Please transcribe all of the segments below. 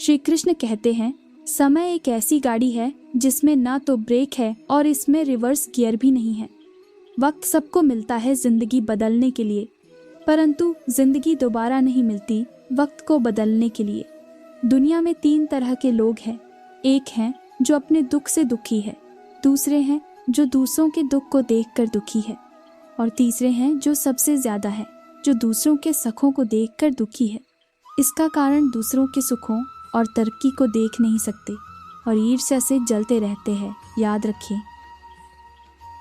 श्री कृष्ण कहते हैं, समय एक ऐसी गाड़ी है जिसमें ना तो ब्रेक है और इसमें रिवर्स गियर भी नहीं है। वक्त सबको मिलता है जिंदगी बदलने के लिए, परंतु जिंदगी दोबारा नहीं मिलती वक्त को बदलने के लिए। दुनिया में 3 तरह के लोग हैं। एक हैं जो अपने दुख से दुखी है, दूसरे हैं जो दूसरों के दुख को देखकर दुखी है, और तीसरे हैं जो सबसे ज्यादा है, जो दूसरों के सुखों को देखकर दुखी है। इसका कारण दूसरों के सुखों और तरक्की को देख नहीं सकते और ईर्ष्या से जलते रहते हैं। याद रखिए,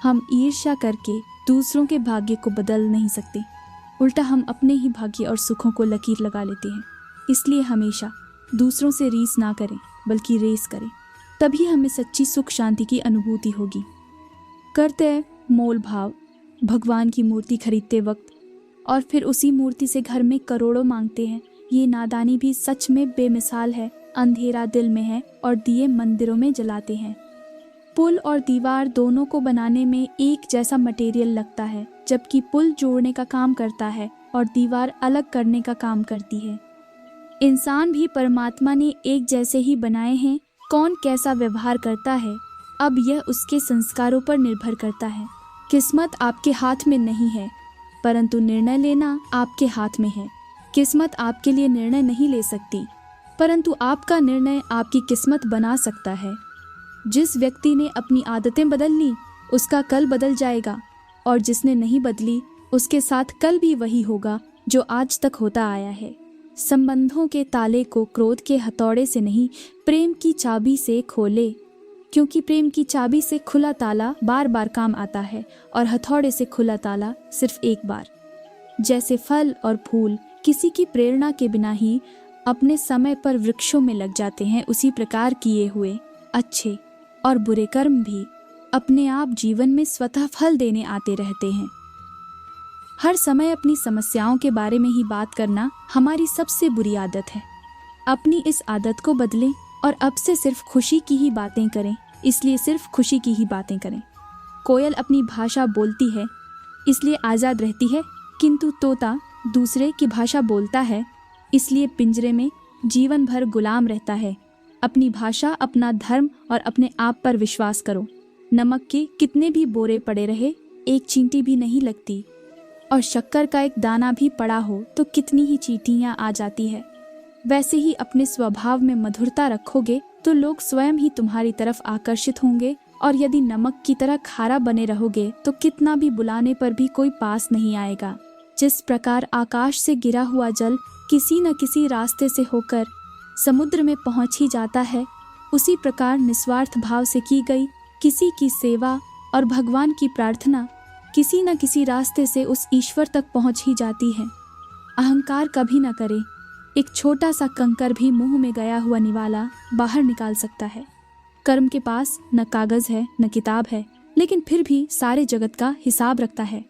हम ईर्ष्या करके दूसरों के भाग्य को बदल नहीं सकते, उल्टा हम अपने ही भाग्य और सुखों को लकीर लगा लेते हैं। इसलिए हमेशा दूसरों से रीस ना करें बल्कि रेस करें, तभी हमें सच्ची सुख शांति की अनुभूति होगी। करते हैं मोल भाव भगवान की मूर्ति खरीदते वक्त और फिर उसी मूर्ति से घर में करोड़ों मांगते हैं। ये नादानी भी सच में बेमिसाल है। अंधेरा दिल में है और दिए मंदिरों में जलाते हैं। पुल और दीवार दोनों को बनाने में एक जैसा मटेरियल लगता है, जबकि पुल जोड़ने का काम करता है और दीवार अलग करने का काम करती है। इंसान भी परमात्मा ने एक जैसे ही बनाए हैं। कौन कैसा व्यवहार करता है, अब यह उसके संस्कारों पर निर्भर करता है। किस्मत आपके हाथ में नहीं है, परंतु निर्णय लेना आपके हाथ में है। किस्मत आपके लिए निर्णय नहीं ले सकती, परंतु आपका निर्णय आपकी किस्मत बना सकता है। जिस व्यक्ति ने अपनी आदतें बदल ली, उसका कल बदल जाएगा, और जिसने नहीं बदली, उसके साथ कल भी वही होगा जो आज तक होता आया है। संबंधों के ताले को क्रोध के हथौड़े से नहीं, प्रेम की चाबी से खोले, क्योंकि प्रेम की चाबी से खुला ताला बार बार काम आता है और हथौड़े से खुला ताला सिर्फ एक बार। जैसे फल और फूल किसी की प्रेरणा के बिना ही अपने समय पर वृक्षों में लग जाते हैं, उसी प्रकार किए हुए अच्छे और बुरे कर्म भी अपने आप जीवन में स्वतः फल देने आते रहते हैं। हर समय अपनी समस्याओं के बारे में ही बात करना हमारी सबसे बुरी आदत है। अपनी इस आदत को बदलें और अब से सिर्फ खुशी की ही बातें करें, इसलिए सिर्फ खुशी की ही बातें करें। कोयल अपनी भाषा बोलती है इसलिए आज़ाद रहती है, किंतु तोता दूसरे की भाषा बोलता है इसलिए पिंजरे में जीवन भर गुलाम रहता है। अपनी भाषा, अपना धर्म और अपने आप पर विश्वास करो। नमक के कितने भी बोरे पड़े रहे, एक चींटी भी नहीं लगती, और शक्कर का एक दाना भी पड़ा हो तो कितनी ही चींटियां आ जाती है। वैसे ही अपने स्वभाव में मधुरता रखोगे तो लोग स्वयं ही तुम्हारी तरफ आकर्षित होंगे, और यदि नमक की तरह खारा बने रहोगे तो कितना भी बुलाने पर भी कोई पास नहीं आएगा। जिस प्रकार आकाश से गिरा हुआ जल किसी न किसी रास्ते से होकर समुद्र में पहुंच ही जाता है, उसी प्रकार निस्वार्थ भाव से की गई किसी की सेवा और भगवान की प्रार्थना किसी न किसी रास्ते से उस ईश्वर तक पहुंच ही जाती है। अहंकार कभी न करे। एक छोटा सा कंकर भी मुंह में गया हुआ निवाला बाहर निकाल सकता है। कर्म के पास न कागज है न किताब है, लेकिन फिर भी सारे जगत का हिसाब रखता है।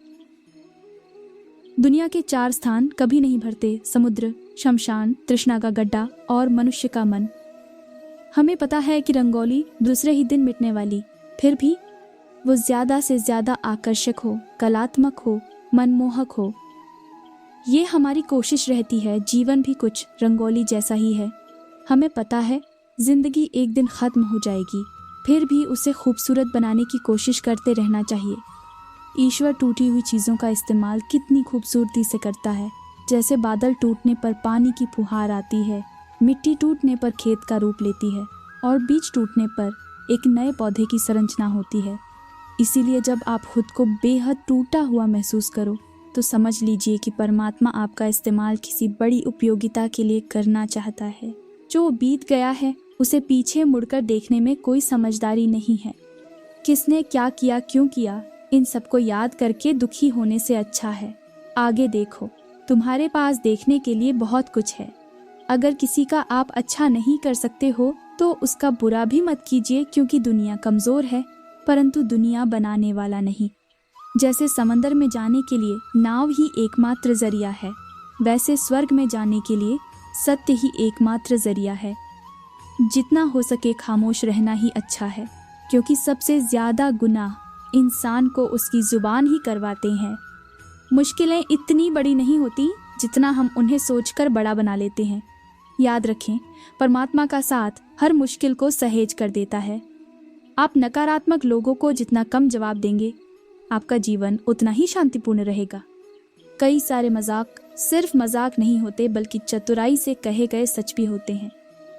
दुनिया के 4 स्थान कभी नहीं भरते: समुद्र, शमशान, तृष्णा का गड्ढा और मनुष्य का मन। हमें पता है कि रंगोली दूसरे ही दिन मिटने वाली, फिर भी वो ज्यादा से ज्यादा आकर्षक हो, कलात्मक हो, मनमोहक हो। ये हमारी कोशिश रहती है। जीवन भी कुछ रंगोली जैसा ही है। हमें पता है जिंदगी एक दिन खत्म हो जाएगी, फिर भी उसे खूबसूरत बनाने की कोशिश करते रहना चाहिए। ईश्वर टूटी हुई चीज़ों का इस्तेमाल कितनी खूबसूरती से करता है। जैसे बादल टूटने पर पानी की फुहार आती है, मिट्टी टूटने पर खेत का रूप लेती है, और बीज टूटने पर एक नए पौधे की संरचना होती है। इसीलिए जब आप खुद को बेहद टूटा हुआ महसूस करो तो समझ लीजिए कि परमात्मा आपका इस्तेमाल किसी बड़ी उपयोगिता के लिए करना चाहता है। जो बीत गया है उसे पीछे मुड़कर देखने में कोई समझदारी नहीं है। किसने क्या किया, क्यों किया, इन सबको याद करके दुखी होने से अच्छा है आगे देखो। तुम्हारे पास देखने के लिए बहुत कुछ है। अगर किसी का आप अच्छा नहीं कर सकते हो तो उसका बुरा भी मत कीजिए, क्योंकि दुनिया कमज़ोर है, परंतु दुनिया बनाने वाला नहीं। जैसे समंदर में जाने के लिए नाव ही एकमात्र जरिया है, वैसे स्वर्ग में जाने के लिए सत्य ही एकमात्र जरिया है। जितना हो सके खामोश रहना ही अच्छा है, क्योंकि सबसे ज़्यादा गुनाह इंसान को उसकी ज़ुबान ही करवाते हैं। मुश्किलें इतनी बड़ी नहीं होती जितना हम उन्हें सोचकर बड़ा बना लेते हैं। याद रखें, परमात्मा का साथ हर मुश्किल को सहेज कर देता है। आप नकारात्मक लोगों को जितना कम जवाब देंगे, आपका जीवन उतना ही शांतिपूर्ण रहेगा। कई सारे मजाक सिर्फ मजाक नहीं होते, बल्कि चतुराई से कहे गए सच भी होते हैं।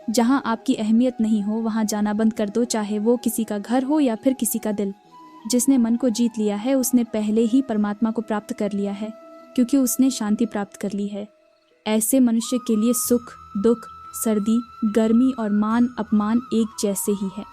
जहां आपकी अहमियत नहीं हो वहां जाना बंद कर दो, चाहे वो किसी का घर हो या फिर किसी का दिल। जिसने मन को जीत लिया है उसने पहले ही परमात्मा को प्राप्त कर लिया है, क्योंकि उसने शांति प्राप्त कर ली है। ऐसे मनुष्य के लिए सुख, दुख, सर्दी, गर्मी और मान अपमान एक जैसे ही है।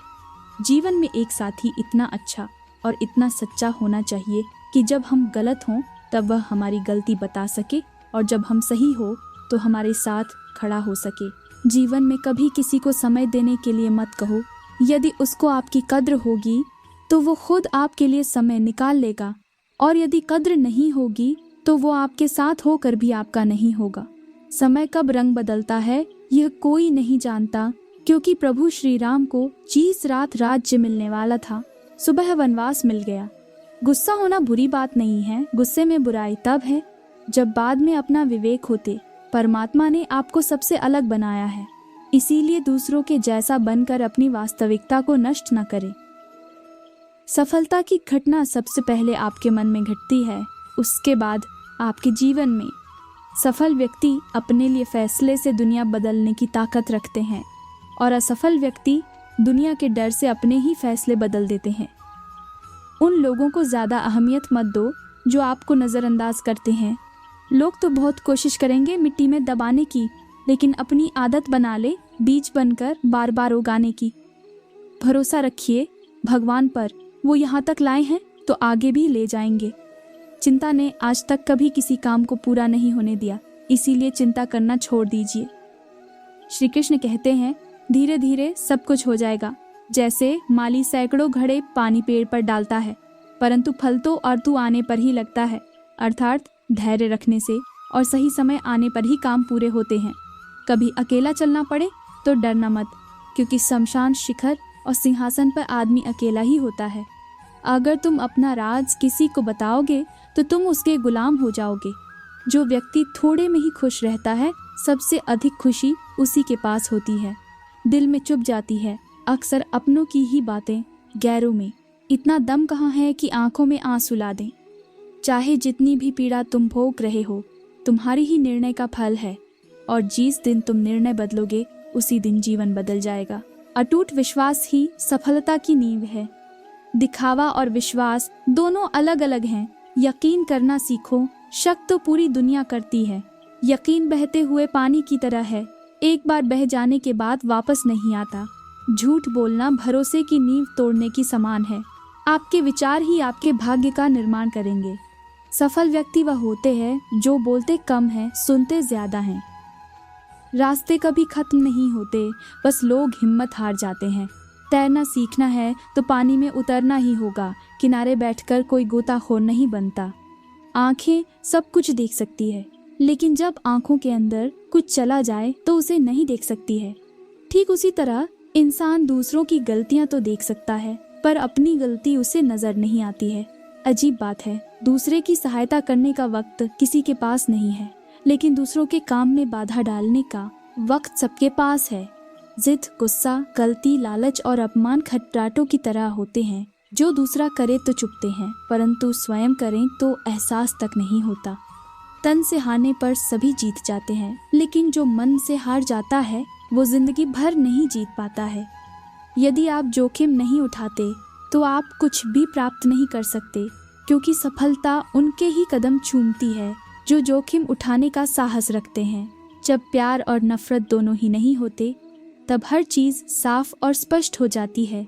जीवन में एक साथी इतना अच्छा और इतना सच्चा होना चाहिए कि जब हम गलत हों तब वह हमारी गलती बता सके, और जब हम सही हो तो हमारे साथ खड़ा हो सके। जीवन में कभी किसी को समय देने के लिए मत कहो। यदि उसको आपकी कद्र होगी तो वो खुद आपके लिए समय निकाल लेगा, और यदि कद्र नहीं होगी तो वो आपके साथ होकर भी आपका नहीं होगा। समय कब रंग बदलता है यह कोई नहीं जानता, क्योंकि प्रभु श्री राम को 30 रात राज्य मिलने वाला था, सुबह वनवास मिल गया। गुस्सा होना बुरी बात नहीं है, गुस्से में बुराई तब है जब बाद में अपना विवेक होते। परमात्मा ने आपको सबसे अलग बनाया है, इसीलिए दूसरों के जैसा बनकर अपनी वास्तविकता को नष्ट न करें। सफलता की घटना सबसे पहले आपके मन में घटती है, उसके बाद आपके जीवन में। सफल व्यक्ति अपने लिए फैसले से दुनिया बदलने की ताकत रखते हैं, और असफल व्यक्ति दुनिया के डर से अपने ही फैसले बदल देते हैं। उन लोगों को ज़्यादा अहमियत मत दो जो आपको नज़रअंदाज करते हैं। लोग तो बहुत कोशिश करेंगे मिट्टी में दबाने की, लेकिन अपनी आदत बना ले बीज बनकर बार बार उगाने की। भरोसा रखिए भगवान पर, वो यहाँ तक लाए हैं तो आगे भी ले जाएंगे। चिंता ने आज तक कभी किसी काम को पूरा नहीं होने दिया, इसीलिए चिंता करना छोड़ दीजिए। श्री कृष्ण कहते हैं, धीरे धीरे सब कुछ हो जाएगा। जैसे माली सैकड़ों घड़े पानी पेड़ पर डालता है, परंतु फल तो ऋतु आने पर ही लगता है, अर्थात धैर्य रखने से और सही समय आने पर ही काम पूरे होते हैं। कभी अकेला चलना पड़े तो डरना मत, क्योंकि शमशान शिखर और सिंहासन पर आदमी अकेला ही होता है। अगर तुम अपना राज किसी को बताओगे तो तुम उसके गुलाम हो जाओगे। जो व्यक्ति थोड़े में ही खुश रहता है, सबसे अधिक खुशी उसी के पास होती है। दिल में चुप जाती है अक्सर अपनों की ही बातें गैरों में। इतना दम कहाँ है कि आंखों में आंसू ला दें। चाहे जितनी भी पीड़ा तुम भोग रहे हो, तुम्हारी ही निर्णय का फल है, और जिस दिन तुम निर्णय बदलोगे उसी दिन जीवन बदल जाएगा। अटूट विश्वास ही सफलता की नींव है। दिखावा और विश्वास दोनों अलग अलग हैं। यकीन करना सीखो, शक तो पूरी दुनिया करती है। यकीन बहते हुए पानी की तरह है, एक बार बह जाने के बाद वापस नहीं आता। झूठ बोलना भरोसे की नींव तोड़ने की समान है। आपके विचार ही आपके भाग्य का निर्माण करेंगे। सफल व्यक्ति वह होते हैं जो बोलते कम हैं, सुनते ज्यादा हैं। रास्ते कभी खत्म नहीं होते, बस लोग हिम्मत हार जाते हैं। तैरना सीखना है तो पानी में उतरना ही होगा, किनारे बैठकर कोई गोताखोर नहीं बनता। आंखें सब कुछ देख सकती है, लेकिन जब आंखों के अंदर कुछ चला जाए तो उसे नहीं देख सकती है। ठीक उसी तरह इंसान दूसरों की गलतियां तो देख सकता है, पर अपनी गलती उसे नजर नहीं आती है। अजीब बात है, दूसरे की सहायता करने का वक्त किसी के पास नहीं है, लेकिन दूसरों के काम में बाधा डालने का वक्त सबके पास है। जिद, गुस्सा, गलती, लालच और अपमान खटराटों की तरह होते हैं, जो दूसरा करे तो चुपते हैं, परंतु स्वयं करें तो एहसास तक नहीं होता। तन से हारने पर सभी जीत जाते हैं, लेकिन जो मन से हार जाता है वो जिंदगी भर नहीं जीत पाता है। यदि आप जोखिम नहीं उठाते तो आप कुछ भी प्राप्त नहीं कर सकते, क्योंकि सफलता उनके ही कदम चूमती है जो जोखिम उठाने का साहस रखते हैं। जब प्यार और नफरत दोनों ही नहीं होते, तब हर चीज़ साफ और स्पष्ट हो जाती है।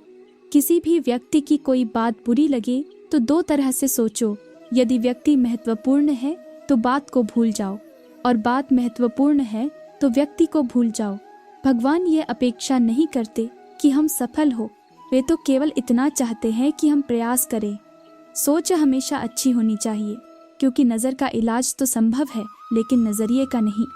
किसी भी व्यक्ति की कोई बात बुरी लगे तो दो तरह से सोचो। यदि व्यक्ति महत्वपूर्ण है तो बात को भूल जाओ, और बात महत्वपूर्ण है तो व्यक्ति को भूल जाओ। भगवान ये अपेक्षा नहीं करते कि हम सफल हो, वे तो केवल इतना चाहते हैं कि हम प्रयास करें। सोच हमेशा अच्छी होनी चाहिए, क्योंकि नज़र का इलाज तो संभव है, लेकिन नज़रिए का नहीं।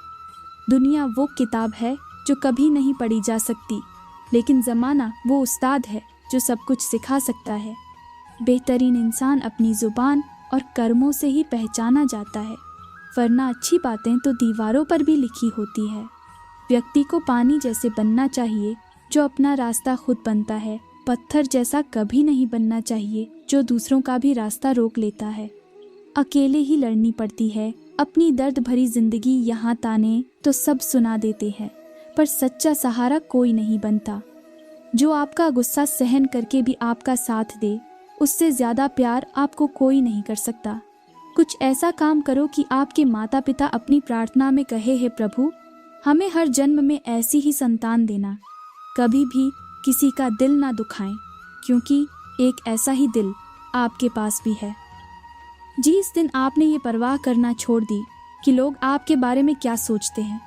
दुनिया वो किताब है जो कभी नहीं पढ़ी जा सकती, लेकिन ज़माना वो उस्ताद है जो सब कुछ सिखा सकता है। बेहतरीन इंसान अपनी ज़ुबान और कर्मों से ही पहचाना जाता है, वरना अच्छी बातें तो दीवारों पर भी लिखी होती है। व्यक्ति को पानी जैसे बनना चाहिए जो अपना रास्ता खुद बनता है। पत्थर जैसा कभी नहीं बनना चाहिए जो दूसरों का भी रास्ता रोक लेता है। अकेले ही लड़नी पड़ती है। अपनी दर्द भरी जिंदगी यहाँ ताने तो सब सुना देते हैं, पर सच्चा सहारा कोई नहीं बनता। जो आपका गुस्सा सहन करके भी आपका साथ दे, उससे ज्यादा प्यार आपको कोई नहीं कर सकता। कुछ ऐसा काम करो कि आपके माता पिता अपनी प्रार्थना में कहे, हे प्रभु, हमें हर जन्म में ऐसी ही संतान देना। कभी भी किसी का दिल ना दुखाएं, क्योंकि एक ऐसा ही दिल आपके पास भी है। जिस दिन आपने ये परवाह करना छोड़ दी कि लोग आपके बारे में क्या सोचते हैं,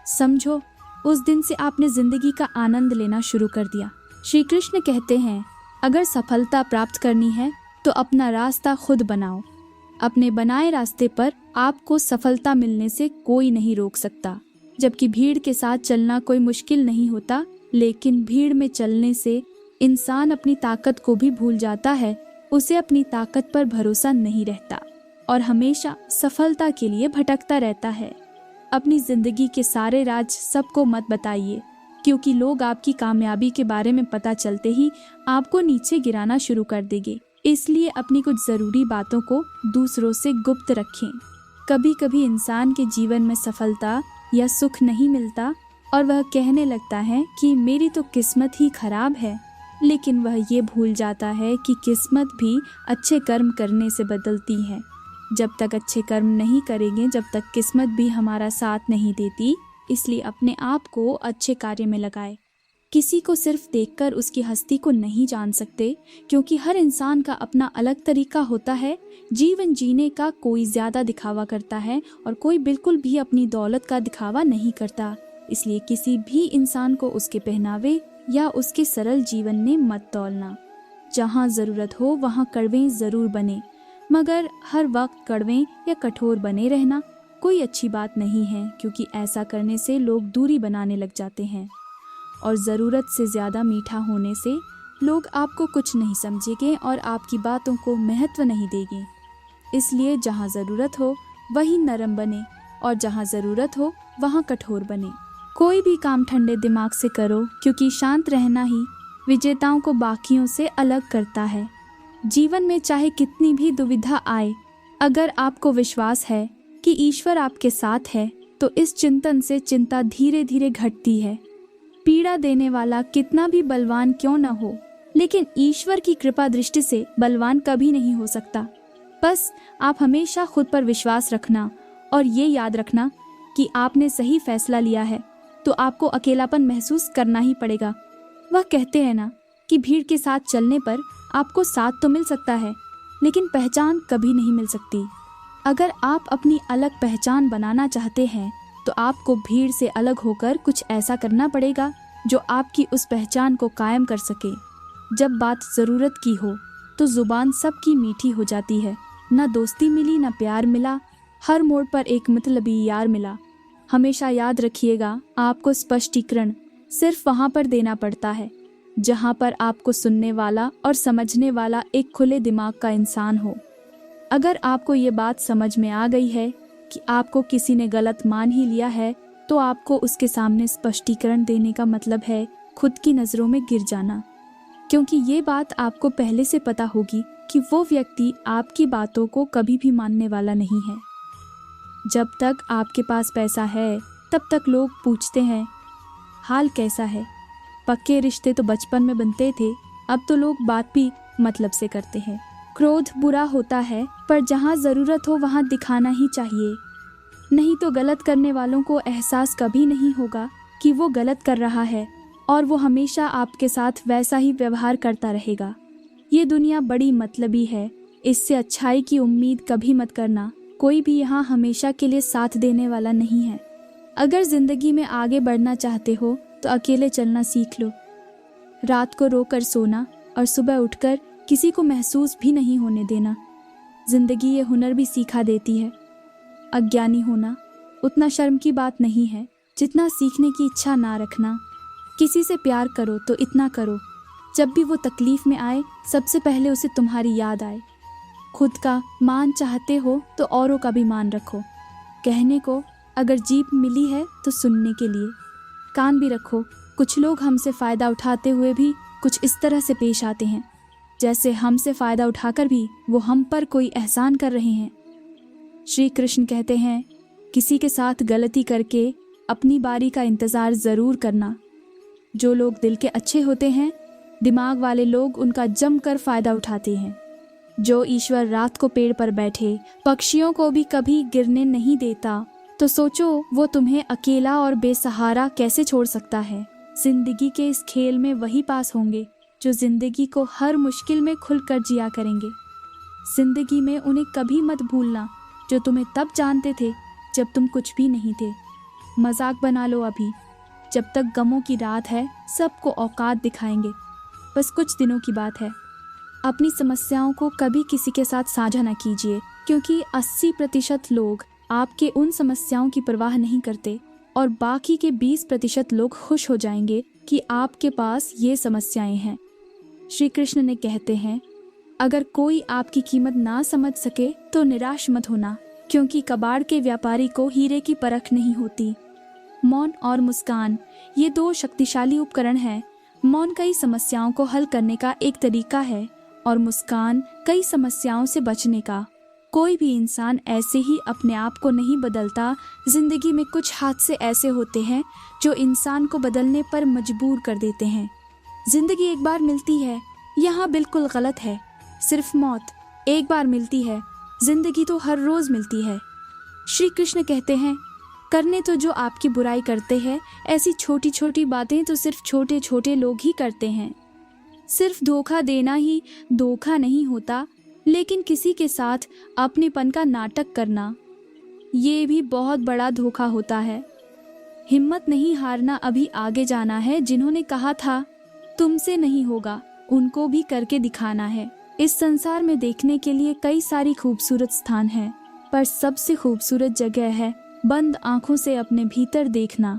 समझो उस दिन से आपने जिंदगी का आनंद लेना शुरू कर दिया। श्री कृष्ण कहते हैं, अगर सफलता प्राप्त करनी है तो अपना रास्ता खुद बनाओ। अपने बनाए रास्ते पर आपको सफलता मिलने से कोई नहीं रोक सकता। जबकि भीड़ के साथ चलना कोई मुश्किल नहीं होता, लेकिन भीड़ में चलने से इंसान अपनी ताकत को भी भूल जाता है। उसे अपनी ताकत पर भरोसा नहीं रहता और हमेशा सफलता के लिए भटकता रहता है। अपनी जिंदगी के सारे राज सबको मत बताइए, क्योंकि लोग आपकी कामयाबी के बारे में पता चलते ही आपको नीचे गिराना शुरू कर देंगे। इसलिए अपनी कुछ ज़रूरी बातों को दूसरों से गुप्त रखें। कभी कभी इंसान के जीवन में सफलता या सुख नहीं मिलता और वह कहने लगता है कि मेरी तो किस्मत ही खराब है, लेकिन वह ये भूल जाता है कि किस्मत भी अच्छे कर्म करने से बदलती है। जब तक अच्छे कर्म नहीं करेंगे, जब तक किस्मत भी हमारा साथ नहीं देती, इसलिए अपने आप को अच्छे कार्य में लगाए। किसी को सिर्फ देखकर उसकी हस्ती को नहीं जान सकते, क्योंकि हर इंसान का अपना अलग तरीका होता है जीवन जीने का। कोई ज़्यादा दिखावा करता है और कोई बिल्कुल भी अपनी दौलत का दिखावा नहीं करता। इसलिए किसी भी इंसान को उसके पहनावे या उसके सरल जीवन में मत तौलना। जहाँ ज़रूरत हो वहाँ कड़वे ज़रूर बने, मगर हर वक्त कड़वे या कठोर बने रहना कोई अच्छी बात नहीं है, क्योंकि ऐसा करने से लोग दूरी बनाने लग जाते हैं। और ज़रूरत से ज़्यादा मीठा होने से लोग आपको कुछ नहीं समझेंगे और आपकी बातों को महत्व नहीं देंगे। इसलिए जहाँ ज़रूरत हो वहीं नरम बने और जहाँ ज़रूरत हो वहाँ कठोर बने। कोई भी काम ठंडे दिमाग से करो, क्योंकि शांत रहना ही विजेताओं को बाकियों से अलग करता है। जीवन में चाहे कितनी भी दुविधा आए, अगर आपको विश्वास है कि ईश्वर आपके साथ है, तो इस चिंतन से चिंता धीरे धीरे घटती है। पीड़ा देने वाला कितना भी बलवान क्यों न हो, लेकिन ईश्वर की कृपा दृष्टि से बलवान कभी नहीं हो सकता। बस आप हमेशा खुद पर विश्वास रखना और ये याद रखना कि आपने सही फैसला लिया है, तो आपको अकेलापन महसूस करना ही पड़ेगा। वह कहते हैं ना कि भीड़ के साथ चलने पर आपको साथ तो मिल सकता है, लेकिन पहचान कभी नहीं मिल सकती। अगर आप अपनी अलग पहचान बनाना चाहते हैं, तो आपको भीड़ से अलग होकर कुछ ऐसा करना पड़ेगा जो आपकी उस पहचान को कायम कर सके। जब बात ज़रूरत की हो तो ज़ुबान सबकी मीठी हो जाती है। न दोस्ती मिली न प्यार मिला, हर मोड़ पर एक मतलबी यार मिला। हमेशा याद रखिएगा, आपको स्पष्टीकरण सिर्फ वहाँ पर देना पड़ता है जहाँ पर आपको सुनने वाला और समझने वाला एक खुले दिमाग का इंसान हो। अगर आपको ये बात समझ में आ गई है कि आपको किसी ने गलत मान ही लिया है, तो आपको उसके सामने स्पष्टीकरण देने का मतलब है खुद की नज़रों में गिर जाना, क्योंकि ये बात आपको पहले से पता होगी कि वो व्यक्ति आपकी बातों को कभी भी मानने वाला नहीं है। जब तक आपके पास पैसा है, तब तक लोग पूछते हैं हाल कैसा है। पक्के रिश्ते तो बचपन में बनते थे, अब तो लोग बात भी मतलब से करते हैं। क्रोध बुरा होता है, पर जहाँ ज़रूरत हो वहाँ दिखाना ही चाहिए, नहीं तो गलत करने वालों को एहसास कभी नहीं होगा कि वो गलत कर रहा है और वो हमेशा आपके साथ वैसा ही व्यवहार करता रहेगा। ये दुनिया बड़ी मतलबी है, इससे अच्छाई की उम्मीद कभी मत करना। कोई भी यहाँ हमेशा के लिए साथ देने वाला नहीं है। अगर ज़िंदगी में आगे बढ़ना चाहते हो तो अकेले चलना सीख लो। रात को रोकर सोना और सुबह उठकर किसी को महसूस भी नहीं होने देना। ज़िंदगी ये हुनर भी सिखा देती है। अज्ञानी होना उतना शर्म की बात नहीं है जितना सीखने की इच्छा ना रखना। किसी से प्यार करो तो इतना करो, जब भी वो तकलीफ़ में आए सबसे पहले उसे तुम्हारी याद आए। खुद का मान चाहते हो तो औरों का भी मान रखो। कहने को अगर जीभ मिली है तो सुनने के लिए, कान भी रखो, कुछ लोग हमसे फ़ायदा उठाते हुए भी कुछ इस तरह से पेश आते हैं जैसे हमसे फ़ायदा उठाकर भी वो हम पर कोई एहसान कर रहे हैं। श्री कृष्ण कहते हैं, किसी के साथ गलती करके अपनी बारी का इंतज़ार ज़रूर करना। जो लोग दिल के अच्छे होते हैं, दिमाग वाले लोग उनका जमकर फ़ायदा उठाते हैं। जो ईश्वर रात को पेड़ पर बैठे पक्षियों को भी कभी गिरने नहीं देता, तो सोचो वो तुम्हें अकेला और बेसहारा कैसे छोड़ सकता है। जिंदगी के इस खेल में वही पास होंगे जो जिंदगी को हर मुश्किल में खुलकर जिया करेंगे। जिंदगी में उन्हें कभी मत भूलना जो तुम्हें तब जानते थे जब तुम कुछ भी नहीं थे। मजाक बना लो अभी, जब तक गमों की रात है सबको औकात दिखाएंगे। बस कुछ दिनों की बात है। अपनी समस्याओं को कभी किसी के साथ साझा न कीजिए, क्योंकि 80% लोग आपके उन समस्याओं की परवाह नहीं करते और बाकी के 20% लोग खुश हो जाएंगे कि आपके पास ये समस्याएं हैं। श्री कृष्ण ने कहते हैं, अगर कोई आपकी कीमत ना समझ सके तो निराश मत होना, क्योंकि कबाड़ के व्यापारी को हीरे की परख नहीं होती। मौन और मुस्कान, ये 2 शक्तिशाली उपकरण हैं। मौन कई समस्याओं को हल करने का एक तरीका है और मुस्कान कई समस्याओं से बचने का। कोई भी इंसान ऐसे ही अपने आप को नहीं बदलता। जिंदगी में कुछ हादसे ऐसे होते हैं जो इंसान को बदलने पर मजबूर कर देते हैं। जिंदगी एक बार मिलती है, यहाँ बिल्कुल गलत है। सिर्फ मौत एक बार मिलती है, जिंदगी तो हर रोज मिलती है। श्री कृष्ण कहते हैं, करने तो जो आपकी बुराई करते हैं, ऐसी छोटी छोटी बातें तो सिर्फ छोटे छोटे लोग ही करते हैं। सिर्फ धोखा देना ही धोखा नहीं होता, लेकिन किसी के साथ अपनेपन का नाटक करना, ये भी बहुत बड़ा धोखा होता है। हिम्मत नहीं हारना, अभी आगे जाना है। जिन्होंने कहा था तुमसे नहीं होगा, उनको भी करके दिखाना है। इस संसार में देखने के लिए कई सारी खूबसूरत स्थान हैं, पर सबसे खूबसूरत जगह है बंद आंखों से अपने भीतर देखना।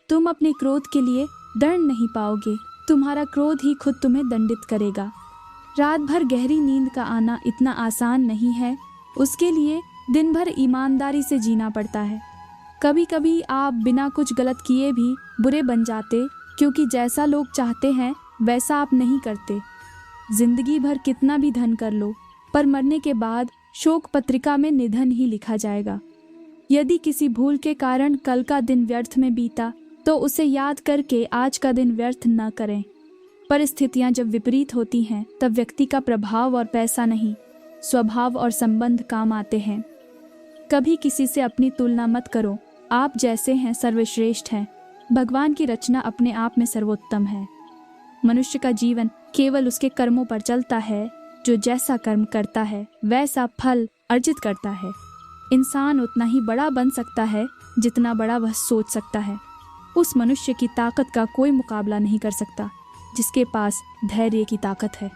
तुम अपने क्रोध के लिए दंड नहीं पाओगे, तुम्हारा क्रोध ही खुद तुम्हें दंडित करेगा। रात भर गहरी नींद का आना इतना आसान नहीं है, उसके लिए दिन भर ईमानदारी से जीना पड़ता है। कभी कभी आप बिना कुछ गलत किए भी बुरे बन जाते, क्योंकि जैसा लोग चाहते हैं वैसा आप नहीं करते। जिंदगी भर कितना भी धन कर लो, पर मरने के बाद शोक पत्रिका में निधन ही लिखा जाएगा। यदि किसी भूल के कारण कल का दिन व्यर्थ में बीता, तो उसे याद करके आज का दिन व्यर्थ न करें। परिस्थितियां जब विपरीत होती हैं, तब व्यक्ति का प्रभाव और पैसा नहीं, स्वभाव और संबंध काम आते हैं। कभी किसी से अपनी तुलना मत करो, आप जैसे हैं सर्वश्रेष्ठ हैं। भगवान की रचना अपने आप में सर्वोत्तम है। मनुष्य का जीवन केवल उसके कर्मों पर चलता है। जो जैसा कर्म करता है वैसा फल अर्जित करता है। इंसान उतना ही बड़ा बन सकता है जितना बड़ा वह सोच सकता है। उस मनुष्य की ताकत का कोई मुकाबला नहीं कर सकता जिसके पास धैर्य की ताकत है।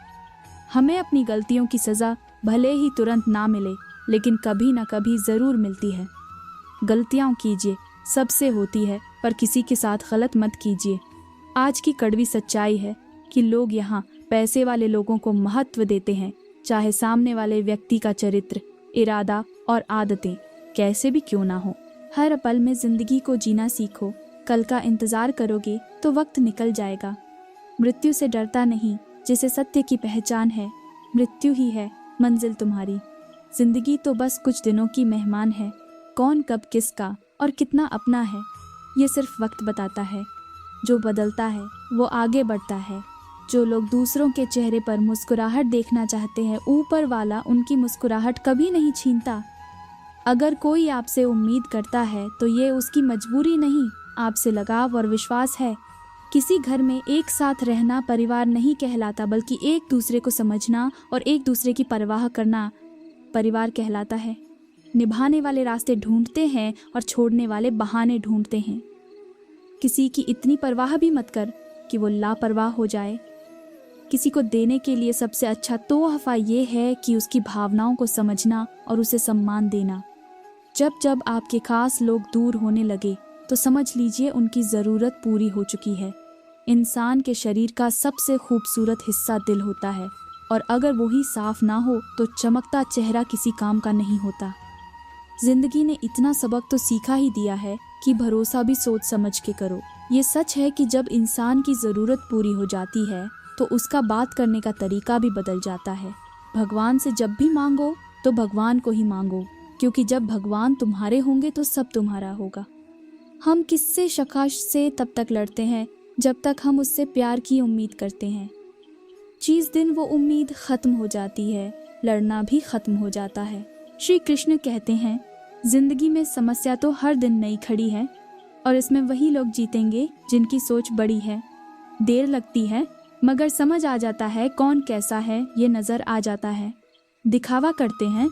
हमें अपनी गलतियों की सज़ा भले ही तुरंत ना मिले, लेकिन कभी ना कभी ज़रूर मिलती है। गलतियाँ कीजिए, सबसे होती है, पर किसी के साथ गलत मत कीजिए। आज की कड़वी सच्चाई है कि लोग यहाँ पैसे वाले लोगों को महत्व देते हैं, चाहे सामने वाले व्यक्ति का चरित्र, इरादा और आदतें कैसे भी क्यों ना हो। हर पल में ज़िंदगी को जीना सीखो। कल का इंतज़ार करोगे तो वक्त निकल जाएगा। मृत्यु से डरता नहीं, जिसे सत्य की पहचान है। मृत्यु ही है मंजिल तुम्हारी। जिंदगी तो बस कुछ दिनों की मेहमान है। कौन कब किसका और कितना अपना है, ये सिर्फ वक्त बताता है। जो बदलता है वो आगे बढ़ता है। जो लोग दूसरों के चेहरे पर मुस्कुराहट देखना चाहते हैं, ऊपर वाला उनकी मुस्कुराहट कभी नहीं छीनता। अगर कोई आपसे उम्मीद करता है तो ये उसकी मजबूरी नहीं, आपसे लगाव और विश्वास है। किसी घर में एक साथ रहना परिवार नहीं कहलाता, बल्कि एक दूसरे को समझना और एक दूसरे की परवाह करना परिवार कहलाता है। निभाने वाले रास्ते ढूंढते हैं और छोड़ने वाले बहाने ढूंढते हैं। किसी की इतनी परवाह भी मत कर कि वो लापरवाह हो जाए। किसी को देने के लिए सबसे अच्छा तोहफा ये है कि उसकी भावनाओं को समझना और उसे सम्मान देना। जब जब आपके खास लोग दूर होने लगे तो समझ लीजिए उनकी ज़रूरत पूरी हो चुकी है। इंसान के शरीर का सबसे खूबसूरत हिस्सा दिल होता है, और अगर वो ही साफ ना हो तो चमकता चेहरा किसी काम का नहीं होता। जिंदगी ने इतना सबक तो सीखा ही दिया है कि भरोसा भी सोच समझ के करो। ये सच है कि जब इंसान की ज़रूरत पूरी हो जाती है तो उसका बात करने का तरीका भी बदल जाता है। भगवान से जब भी मांगो तो भगवान को ही मांगो, क्योंकि जब भगवान तुम्हारे होंगे तो सब तुम्हारा होगा। हम किससे शकाश से तब तक लड़ते हैं जब तक हम उससे प्यार की उम्मीद करते हैं। जिस दिन वो उम्मीद ख़त्म हो जाती है, लड़ना भी ख़त्म हो जाता है। श्री कृष्ण कहते हैं, जिंदगी में समस्या तो हर दिन नई खड़ी है और इसमें वही लोग जीतेंगे जिनकी सोच बड़ी है। देर लगती है मगर समझ आ जाता है कौन कैसा है, ये नज़र आ जाता है। दिखावा करते हैं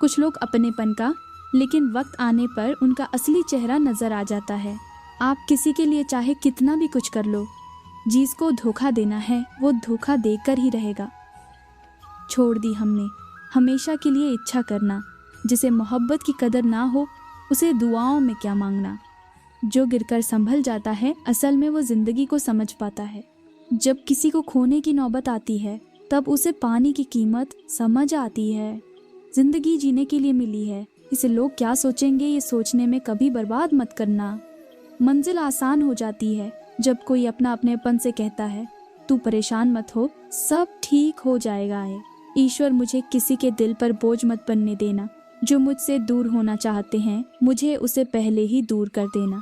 कुछ लोग अपनेपन का, लेकिन वक्त आने पर उनका असली चेहरा नज़र आ जाता है। आप किसी के लिए चाहे कितना भी कुछ कर लो, जिसको धोखा देना है वो धोखा देकर ही रहेगा। छोड़ दी हमने हमेशा के लिए इच्छा करना, जिसे मोहब्बत की कदर ना हो उसे दुआओं में क्या मांगना। जो गिरकर संभल जाता है असल में वो ज़िंदगी को समझ पाता है। जब किसी को खोने की नौबत आती है तब उसे पाने की कीमत समझ आती है। ज़िंदगी जीने के लिए मिली है, इसे लोग क्या सोचेंगे ये सोचने में कभी बर्बाद मत करना। मंजिल आसान हो जाती है जब कोई अपना अपनेपन से कहता है, तू परेशान मत हो, सब ठीक हो जाएगा। ईश्वर मुझे किसी के दिल पर बोझ मत बनने देना। जो मुझसे दूर होना चाहते हैं मुझे उसे पहले ही दूर कर देना।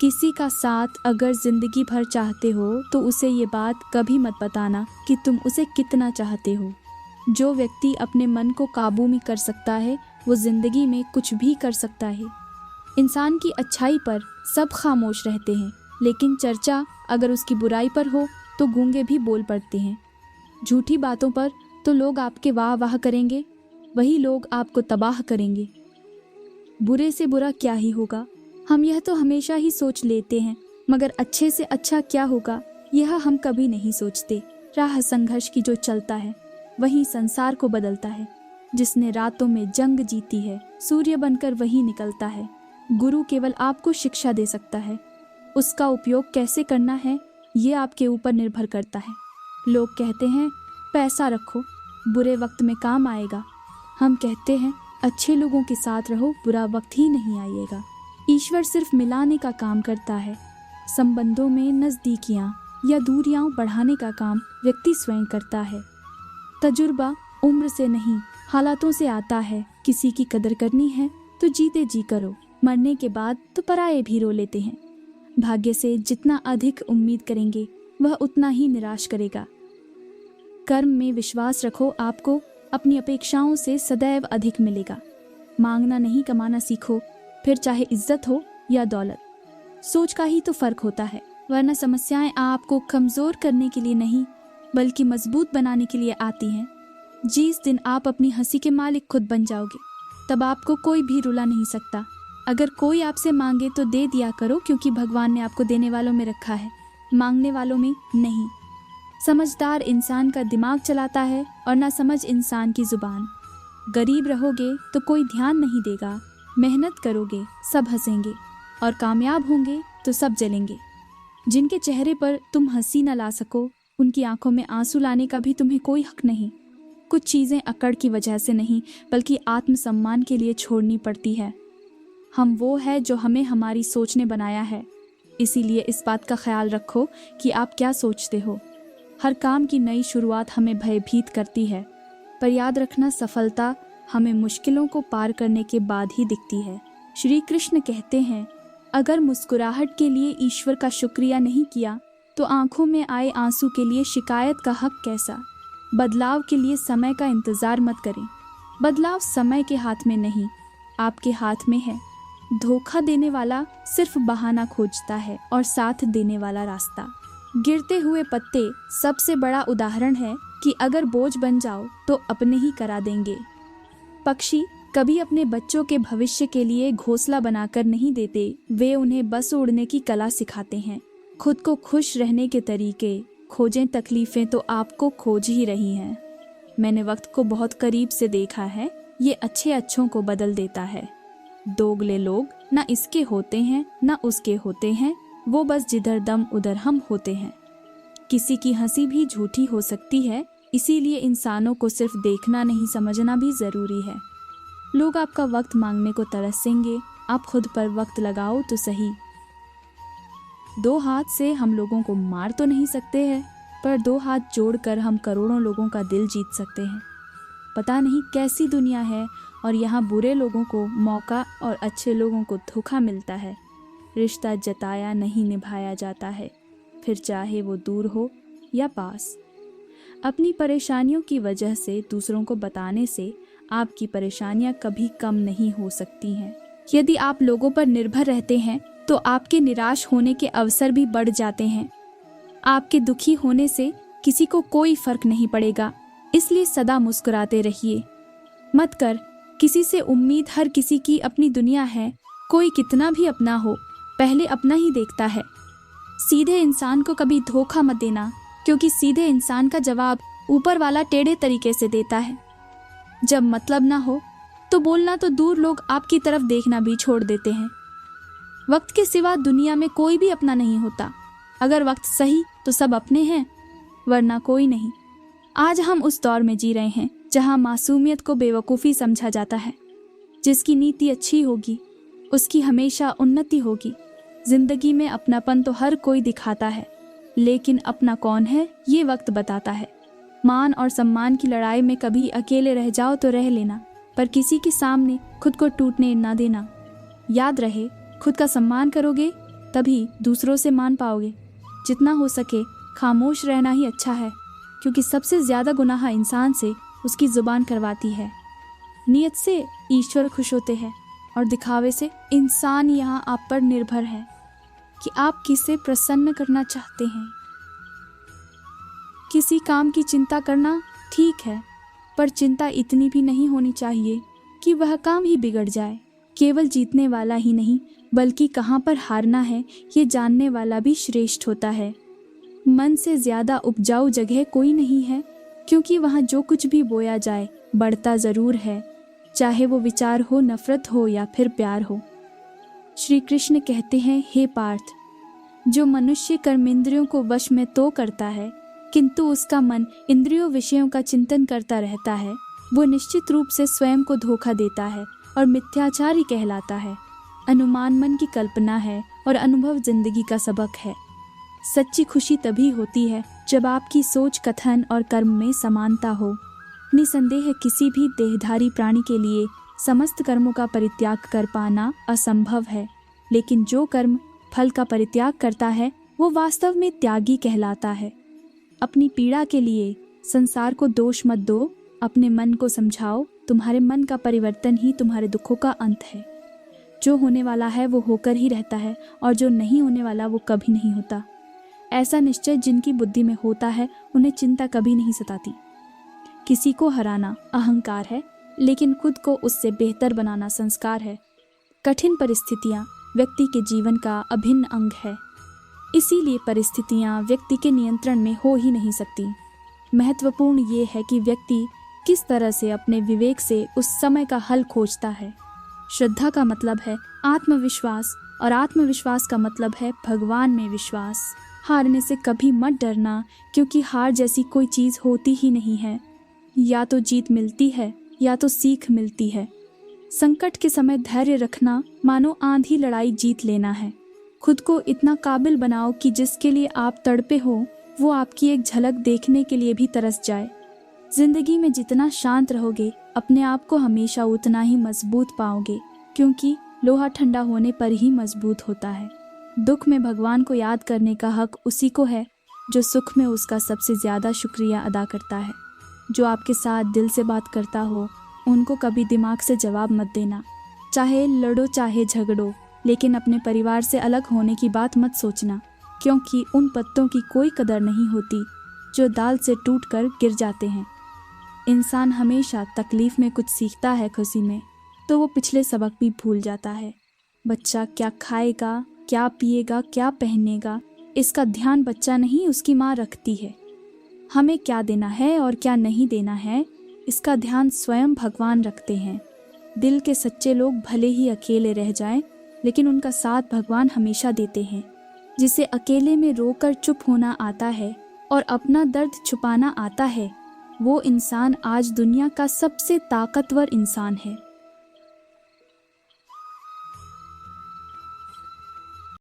किसी का साथ अगर जिंदगी भर चाहते हो तो उसे ये बात कभी मत बताना कि तुम उसे कितना चाहते हो। जो व्यक्ति अपने मन को काबू में कर सकता है वो जिंदगी में कुछ भी कर सकता है। इंसान की अच्छाई पर सब खामोश रहते हैं, लेकिन चर्चा अगर उसकी बुराई पर हो तो गूंगे भी बोल पड़ते हैं। झूठी बातों पर तो लोग आपके वाह वाह करेंगे, वही लोग आपको तबाह करेंगे। बुरे से बुरा क्या ही होगा, हम यह तो हमेशा ही सोच लेते हैं, मगर अच्छे से अच्छा क्या होगा यह हम कभी नहीं सोचते। राह संघर्ष की जो चलता है वही संसार को बदलता है। जिसने रातों में जंग जीती है सूर्य बनकर वही निकलता है। गुरु केवल आपको शिक्षा दे सकता है, उसका उपयोग कैसे करना है ये आपके ऊपर निर्भर करता है। लोग कहते हैं पैसा रखो, बुरे वक्त में काम आएगा। हम कहते हैं अच्छे लोगों के साथ रहो, बुरा वक्त ही नहीं आएगा। ईश्वर सिर्फ मिलाने का काम करता है। संबंधों में नज़दीकियाँ या दूरियां बढ़ाने का काम व्यक्ति स्वयं करता है। तजुर्बा उम्र से नहीं हालातों से आता है। किसी की कदर करनी है तो जीते जी करो, मरने के बाद तो पराये भी रो लेते हैं। भाग्य से जितना अधिक उम्मीद करेंगे वह उतना ही निराश करेगा। कर्म में विश्वास रखो, आपको अपनी अपेक्षाओं से सदैव अधिक मिलेगा। मांगना नहीं कमाना सीखो, फिर चाहे इज्जत हो या दौलत। सोच का ही तो फर्क होता है, वरना समस्याएं आपको कमज़ोर करने के लिए नहीं बल्कि मजबूत बनाने के लिए आती हैं। जिस दिन आप अपनी हंसी के मालिक खुद बन जाओगे तब आपको कोई भी रुला नहीं सकता। अगर कोई आपसे मांगे तो दे दिया करो, क्योंकि भगवान ने आपको देने वालों में रखा है, मांगने वालों में नहीं। समझदार इंसान का दिमाग चलाता है और ना समझ इंसान की जुबान। गरीब रहोगे तो कोई ध्यान नहीं देगा, मेहनत करोगे सब हंसेंगे और कामयाब होंगे तो सब जलेंगे। जिनके चेहरे पर तुम हंसी न ला सको उनकी आंखों में आंसू लाने का भी तुम्हें कोई हक नहीं। कुछ चीज़ें अकड़ की वजह से नहीं बल्कि आत्मसम्मान के लिए छोड़नी पड़ती है। हम वो है जो हमें हमारी सोच ने बनाया है, इसीलिए इस बात का ख्याल रखो कि आप क्या सोचते हो। हर काम की नई शुरुआत हमें भयभीत करती है, पर याद रखना सफलता हमें मुश्किलों को पार करने के बाद ही दिखती है। श्री कृष्ण कहते हैं, अगर मुस्कुराहट के लिए ईश्वर का शुक्रिया नहीं किया तो आंखों में आए आंसू के लिए शिकायत का हक कैसा। बदलाव के लिए समय का इंतज़ार मत करें। बदलाव समय के हाथ में नहीं, आपके हाथ में है। धोखा देने वाला सिर्फ बहाना खोजता है और साथ देने वाला रास्ता। गिरते हुए पत्ते सबसे बड़ा उदाहरण है कि अगर बोझ बन जाओ तो अपने ही करा देंगे। पक्षी कभी अपने बच्चों के भविष्य के लिए घोंसला बनाकर नहीं देते, वे उन्हें बस उड़ने की कला सिखाते हैं। खुद को खुश रहने के तरीके खोजें, तकलीफें तो आपको खोज ही रही हैं। मैंने वक्त को बहुत करीब से देखा है, ये अच्छे अच्छों को बदल देता है। दोगले लोग ना इसके होते हैं ना उसके होते हैं, वो बस जिधर दम उधर हम होते हैं। किसी की हंसी भी झूठी हो सकती है, इसीलिए इंसानों को सिर्फ देखना नहीं समझना भी ज़रूरी है। लोग आपका वक्त मांगने को तरसेंगे, आप खुद पर वक्त लगाओ तो सही। 2 हाथ से हम लोगों को मार तो नहीं सकते हैं, पर 2 हाथ जोड़कर हम करोड़ों लोगों का दिल जीत सकते हैं। पता नहीं कैसी दुनिया है और यहाँ बुरे लोगों को मौका और अच्छे लोगों को धोखा मिलता है। रिश्ता जताया नहीं निभाया जाता है, फिर चाहे वो दूर हो या पास। अपनी परेशानियों की वजह से दूसरों को बताने से आपकी परेशानियां कभी कम नहीं हो सकती हैं। यदि आप लोगों पर निर्भर रहते हैं तो आपके निराश होने के अवसर भी बढ़ जाते हैं। आपके दुखी होने से किसी को कोई फर्क नहीं पड़ेगा, इसलिए सदा मुस्कुराते रहिए। मत कर किसी से उम्मीद, हर किसी की अपनी दुनिया है। कोई कितना भी अपना हो, पहले अपना ही देखता है। सीधे इंसान को कभी धोखा मत देना, क्योंकि सीधे इंसान का जवाब ऊपर वाला टेढ़े तरीके से देता है। जब मतलब ना हो तो बोलना तो दूर, लोग आपकी तरफ देखना भी छोड़ देते हैं। वक्त के सिवा दुनिया में कोई भी अपना नहीं होता। अगर वक्त सही तो सब अपने हैं, वरना कोई नहीं। आज हम उस दौर में जी रहे हैं जहां मासूमियत को बेवकूफ़ी समझा जाता है। जिसकी नीति अच्छी होगी उसकी हमेशा उन्नति होगी। जिंदगी में अपनापन तो हर कोई दिखाता है, लेकिन अपना कौन है ये वक्त बताता है। मान और सम्मान की लड़ाई में कभी अकेले रह जाओ तो रह लेना, पर किसी के सामने खुद को टूटने ना देना। याद रहे, खुद का सम्मान करोगे तभी दूसरों से मान पाओगे। जितना हो सके खामोश रहना ही अच्छा है, क्योंकि सबसे ज़्यादा गुनाह इंसान से उसकी ज़ुबान करवाती है। नियत से ईश्वर खुश होते हैं और दिखावे से इंसान यहाँ आप पर निर्भर है कि आप किसे प्रसन्न करना चाहते हैं। किसी काम की चिंता करना ठीक है, पर चिंता इतनी भी नहीं होनी चाहिए कि वह काम ही बिगड़ जाए। केवल जीतने वाला ही नहीं, बल्कि कहाँ पर हारना है ये जानने वाला भी श्रेष्ठ होता है। मन से ज़्यादा उपजाऊ जगह कोई नहीं है, क्योंकि वहाँ जो कुछ भी बोया जाए बढ़ता ज़रूर है, चाहे वो विचार हो, नफरत हो या फिर प्यार हो। श्री कृष्ण कहते हैं, हे पार्थ, जो मनुष्य कर्मेंद्रियों को वश में तो करता है, किंतु उसका मन इंद्रियों विषयों का चिंतन करता रहता है, वो निश्चित रूप से स्वयं को धोखा देता है और मिथ्याचारी कहलाता है। अनुमान मन की कल्पना है और अनुभव जिंदगी का सबक है। सच्ची खुशी तभी होती है जब आपकी सोच, कथन और कर्म में समानता हो। निसंदेह किसी भी देहधारी प्राणी के लिए समस्त कर्मों का परित्याग कर पाना असंभव है, लेकिन जो कर्म फल का परित्याग करता है वो वास्तव में त्यागी कहलाता है। अपनी पीड़ा के लिए संसार को दोष मत दो, अपने मन को समझाओ। तुम्हारे मन का परिवर्तन ही तुम्हारे दुखों का अंत है। जो होने वाला है वो होकर ही रहता है, और जो नहीं होने वाला वो कभी नहीं होता। ऐसा निश्चय जिनकी बुद्धि में होता है उन्हें चिंता कभी नहीं सताती। किसी को हराना अहंकार है, लेकिन खुद को उससे बेहतर बनाना संस्कार है। कठिन परिस्थितियाँ व्यक्ति के जीवन का अभिन्न अंग है, इसीलिए परिस्थितियाँ व्यक्ति के नियंत्रण में हो ही नहीं सकती। महत्वपूर्ण ये है कि व्यक्ति किस तरह से अपने विवेक से उस समय का हल खोजता है। श्रद्धा का मतलब है आत्मविश्वास, और आत्मविश्वास का मतलब है भगवान में विश्वास। हारने से कभी मत डरना, क्योंकि हार जैसी कोई चीज़ होती ही नहीं है। या तो जीत मिलती है या तो सीख मिलती है। संकट के समय धैर्य रखना मानो आंधी लड़ाई जीत लेना है। खुद को इतना काबिल बनाओ कि जिसके लिए आप तड़पे हो वो आपकी एक झलक देखने के लिए भी तरस जाए। जिंदगी में जितना शांत रहोगे अपने आप को हमेशा उतना ही मजबूत पाओगे, क्योंकि लोहा ठंडा होने पर ही मजबूत होता है। दुख में भगवान को याद करने का हक उसी को है जो सुख में उसका सबसे ज़्यादा शुक्रिया अदा करता है। जो आपके साथ दिल से बात करता हो उनको कभी दिमाग से जवाब मत देना। चाहे लड़ो चाहे झगड़ो, लेकिन अपने परिवार से अलग होने की बात मत सोचना, क्योंकि उन पत्तों की कोई कदर नहीं होती जो दाल से टूटकर गिर जाते हैं। इंसान हमेशा तकलीफ में कुछ सीखता है, खुशी में तो वो पिछले सबक भी भूल जाता है। बच्चा क्या खाएगा, क्या पिएगा, क्या पहनेगा, इसका ध्यान बच्चा नहीं उसकी माँ रखती है। हमें क्या देना है और क्या नहीं देना है, इसका ध्यान स्वयं भगवान रखते हैं। दिल के सच्चे लोग भले ही अकेले रह जाएं, लेकिन उनका साथ भगवान हमेशा देते हैं। जिसे अकेले में रोकर चुप होना आता है और अपना दर्द छुपाना आता है, वो इंसान आज दुनिया का सबसे ताकतवर इंसान है।